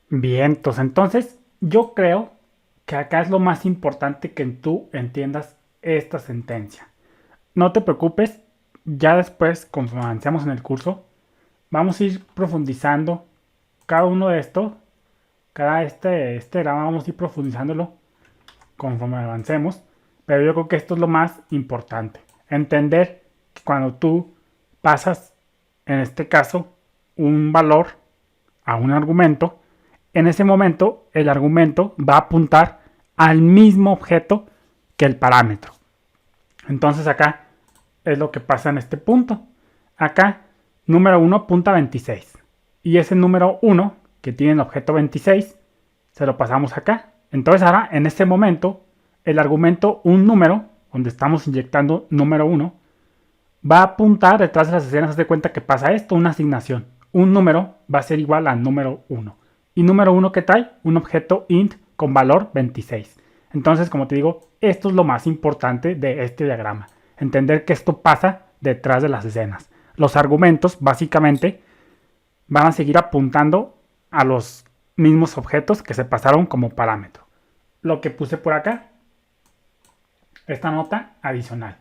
Bien, entonces yo creo que acá es lo más importante que tú entiendas esta sentencia. No te preocupes, ya después, conforme avancemos en el curso, vamos a ir profundizando cada uno de estos, cada este grama vamos a ir profundizándolo conforme avancemos, pero yo creo que esto es lo más importante. Entender que cuando tú pasas, en este caso, un valor a un argumento, en ese momento el argumento va a apuntar al mismo objeto que el parámetro. Entonces acá es lo que pasa en este punto. Acá, número 1 apunta a 26. Y ese número 1 que tiene el objeto 26, se lo pasamos acá. Entonces ahora, en este momento, el argumento un número, donde estamos inyectando número 1, va a apuntar detrás de las escenas. Haz de cuenta que pasa esto, una asignación. Un número va a ser igual a número 1. Y número 1 que trae un objeto int con valor 26. Entonces, como te digo, esto es lo más importante de este diagrama. Entender que esto pasa detrás de las escenas. Los argumentos, básicamente, van a seguir apuntando a los mismos objetos que se pasaron como parámetro. Lo que puse por acá, esta nota adicional.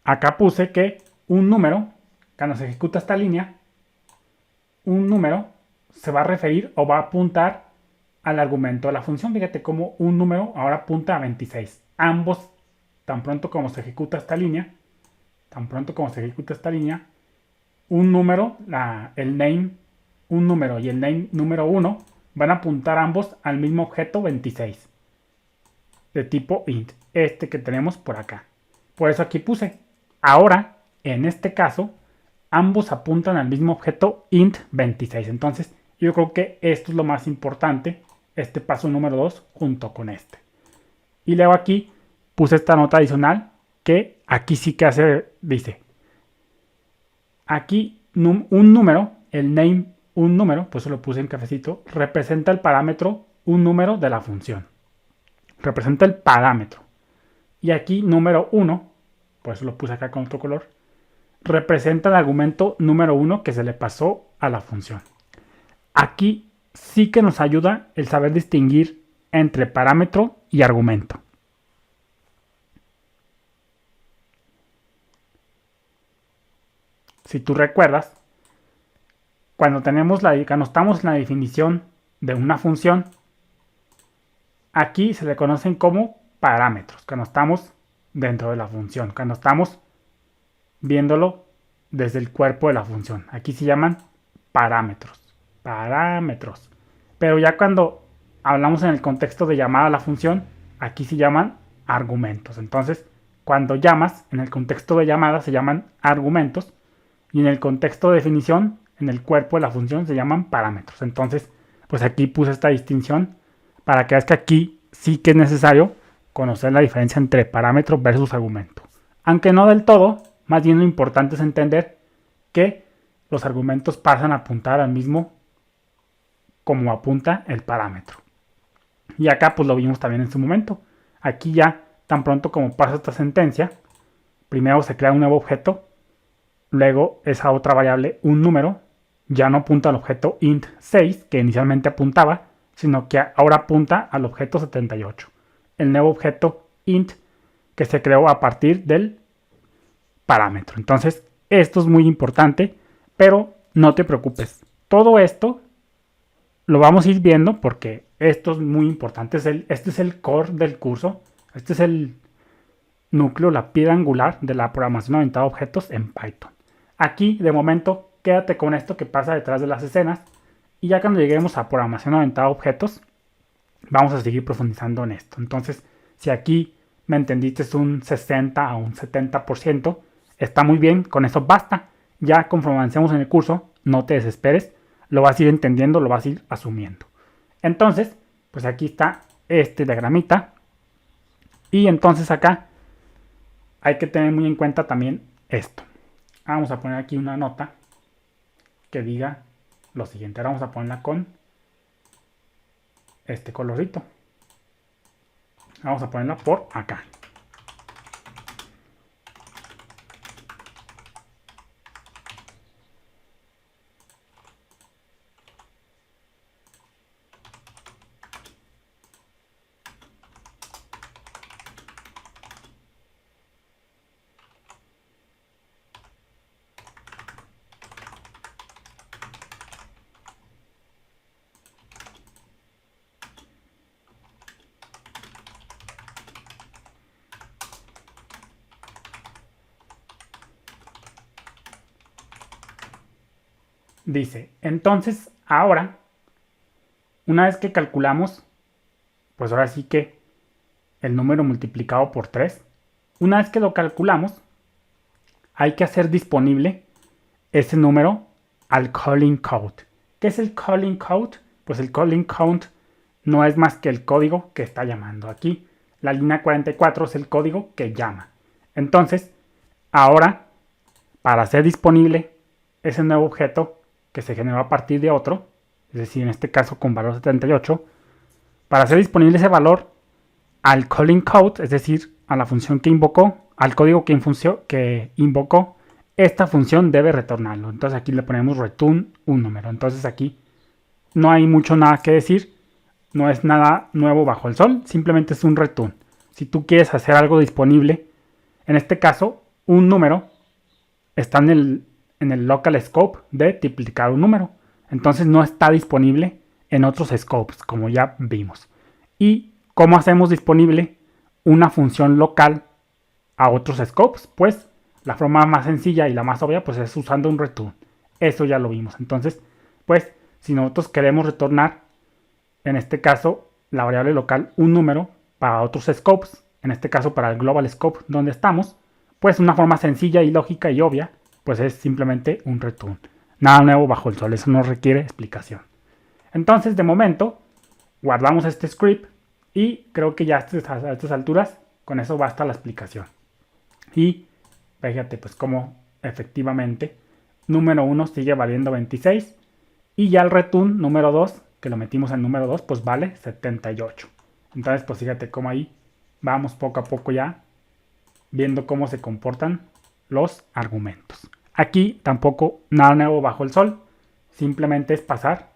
Acá puse que un número, cuando se ejecuta esta línea, un número se va a referir o va a apuntar al argumento de la función. Fíjate cómo un número ahora apunta a 26. Ambos, tan pronto como se ejecuta esta línea, un número, el name, un número y el name número 1 van a apuntar ambos al mismo objeto 26 de tipo int, este que tenemos por acá. Por eso aquí puse. Ahora, en este caso, ambos apuntan al mismo objeto int 26. Entonces, yo creo que esto es lo más importante, este paso número 2 junto con este. Y luego aquí puse esta nota adicional que aquí sí que dice, aquí un número, el name un número, pues se lo puse en cafecito, representa el parámetro un número de la función. Representa el parámetro. Y aquí número 1, por eso lo puse acá con otro color, representa el argumento número 1 que se le pasó a la función. Aquí sí que nos ayuda el saber distinguir entre parámetro y argumento. Si tú recuerdas, cuando estamos en la definición de una función, aquí se le conocen como parámetros, cuando estamos dentro de la función, cuando estamos viéndolo desde el cuerpo de la función. Aquí se llaman parámetros. Parámetros. Pero ya cuando hablamos en el contexto de llamada a la función, aquí se llaman argumentos. Entonces, cuando llamas, en el contexto de llamada se llaman argumentos y en el contexto de definición, en el cuerpo de la función se llaman parámetros. Entonces, pues aquí puse esta distinción para que veas que aquí sí que es necesario conocer la diferencia entre parámetro versus argumento. Aunque no del todo, más bien lo importante es entender que los argumentos pasan a apuntar al mismo como apunta el parámetro. Y acá pues lo vimos también en su momento. Aquí ya, tan pronto como pasa esta sentencia, primero se crea un nuevo objeto, luego esa otra variable, un número, ya no apunta al objeto int 6 que inicialmente apuntaba, sino que ahora apunta al objeto 78. El nuevo objeto int que se creó a partir del parámetro. Entonces, esto es muy importante, pero no te preocupes. Todo esto lo vamos a ir viendo porque esto es muy importante. Este es el core del curso. Este es el núcleo, la piedra angular de la programación orientada a objetos en Python. Aquí, de momento, quédate con esto que pasa detrás de las escenas. Y ya cuando lleguemos a programación orientada a objetos, vamos a seguir profundizando en esto. Entonces, si aquí me entendiste es un 60 a un 70%, está muy bien, con eso basta. Ya conforme avancemos en el curso, no te desesperes, lo vas a ir entendiendo, lo vas a ir asumiendo. Entonces, pues aquí está este diagramita. Y entonces acá hay que tener muy en cuenta también esto. Vamos a poner aquí una nota que diga lo siguiente. Ahora vamos a ponerla con este colorito. Vamos a ponerla por acá. Dice, entonces ahora, una vez que calculamos, pues ahora sí que el número multiplicado por 3, una vez que lo calculamos, hay que hacer disponible ese número al calling count. ¿Qué es el calling count? Pues el calling count no es más que el código que está llamando aquí. La línea 44 es el código que llama. Entonces, ahora, para hacer disponible ese nuevo objeto que se generó a partir de otro, es decir, en este caso con valor 78, para hacer disponible ese valor al calling count, es decir, a la función que invocó, al código que invocó, esta función debe retornarlo. Entonces aquí le ponemos return un número. Entonces aquí no hay nada que decir, no es nada nuevo bajo el sol, simplemente es un return. Si tú quieres hacer algo disponible, en este caso, un número está en el local scope de triplicar un número. Entonces no está disponible en otros scopes, como ya vimos. ¿Y cómo hacemos disponible una función local a otros scopes? Pues la forma más sencilla y la más obvia pues es usando un return. Eso ya lo vimos. Entonces, pues si nosotros queremos retornar, en este caso, la variable local un número para otros scopes, en este caso para el global scope donde estamos, pues una forma sencilla y lógica y obvia, pues es simplemente un return. Nada nuevo bajo el sol, eso no requiere explicación. Entonces, de momento, guardamos este script y creo que ya a estas alturas, con eso basta la explicación. Y fíjate pues cómo efectivamente número 1 sigue valiendo 26 y ya el return número 2, que lo metimos en número 2, pues vale 78. Entonces pues fíjate cómo ahí vamos poco a poco ya viendo cómo se comportan los argumentos. Aquí tampoco nada nuevo bajo el sol, simplemente es pasar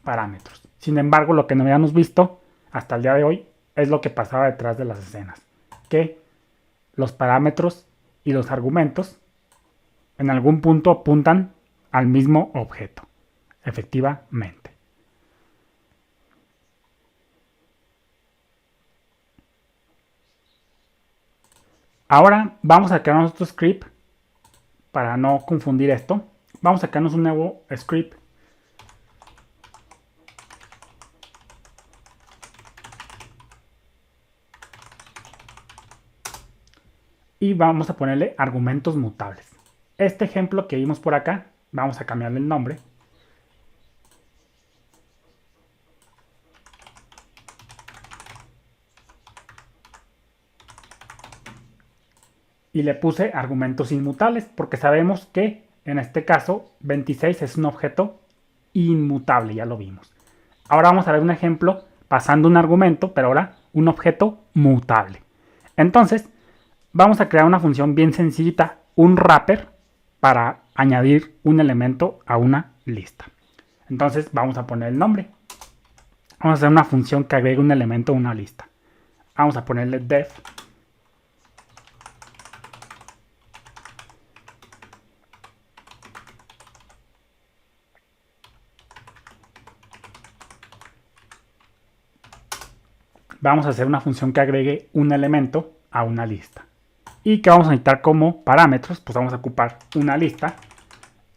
parámetros. Sin embargo, lo que no habíamos visto hasta el día de hoy es lo que pasaba detrás de las escenas, que los parámetros y los argumentos en algún punto apuntan al mismo objeto, efectivamente. Ahora vamos a crear nuestro script para no confundir esto. Vamos a crearnos un nuevo script. Y vamos a ponerle argumentos mutables. Este ejemplo que vimos por acá, vamos a cambiarle el nombre. Y le puse argumentos inmutables porque sabemos que en este caso 26 es un objeto inmutable, ya lo vimos. Ahora vamos a ver un ejemplo pasando un argumento, pero ahora un objeto mutable. Entonces, vamos a crear una función bien sencillita, un wrapper, para añadir un elemento a una lista. Entonces vamos a poner el nombre. Vamos a hacer una función que agregue un elemento a una lista. Vamos a ponerle def vamos a hacer una función que agregue un elemento a una lista. ¿Y que vamos a necesitar como parámetros? Pues vamos a ocupar una lista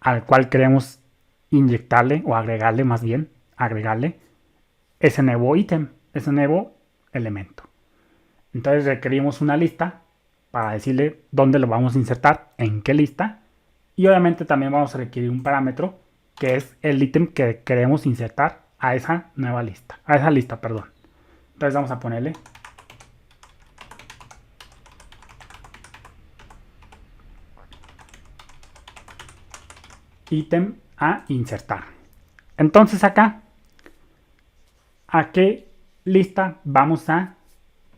al cual queremos inyectarle o agregarle, más bien, agregarle ese nuevo ítem, ese nuevo elemento. Entonces requerimos una lista para decirle dónde lo vamos a insertar, en qué lista. Y obviamente también vamos a requerir un parámetro que es el ítem que queremos insertar a esa nueva lista, a esa lista, perdón. Entonces vamos a ponerle ítem a insertar. Entonces acá, ¿a qué lista vamos a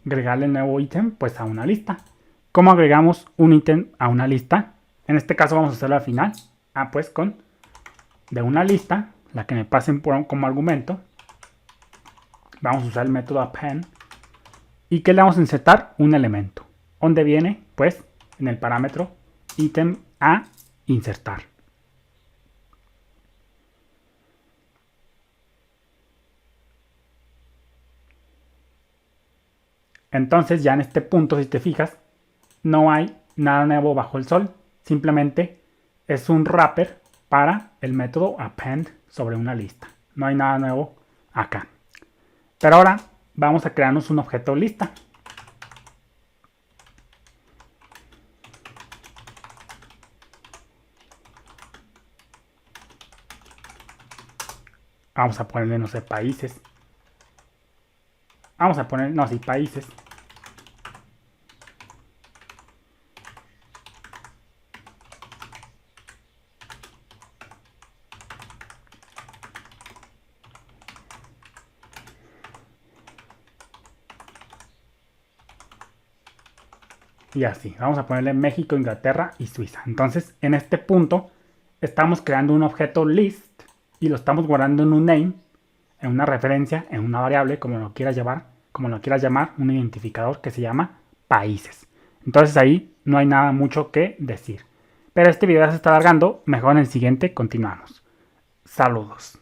agregarle el nuevo ítem? Pues a una lista. ¿Cómo agregamos un ítem a una lista? En este caso vamos a hacerlo al final. Pues con de una lista, la que me pasen como argumento, vamos a usar el método append. ¿Y qué le vamos a insertar? Un elemento. ¿Dónde viene? Pues en el parámetro ítem a insertar. Entonces ya en este punto, si te fijas, no hay nada nuevo bajo el sol. Simplemente es un wrapper para el método append sobre una lista. No hay nada nuevo acá. Pero ahora vamos a crearnos un objeto lista. Vamos a ponerle, no sé, países. Vamos a poner, no, sí, países. Y así, vamos a ponerle México, Inglaterra y Suiza. Entonces, en este punto, estamos creando un objeto list y lo estamos guardando en un name, en una referencia, en una variable, como lo quieras llamar, un identificador que se llama países. Entonces ahí no hay nada mucho que decir. Pero este video ya se está alargando, mejor en el siguiente continuamos. Saludos.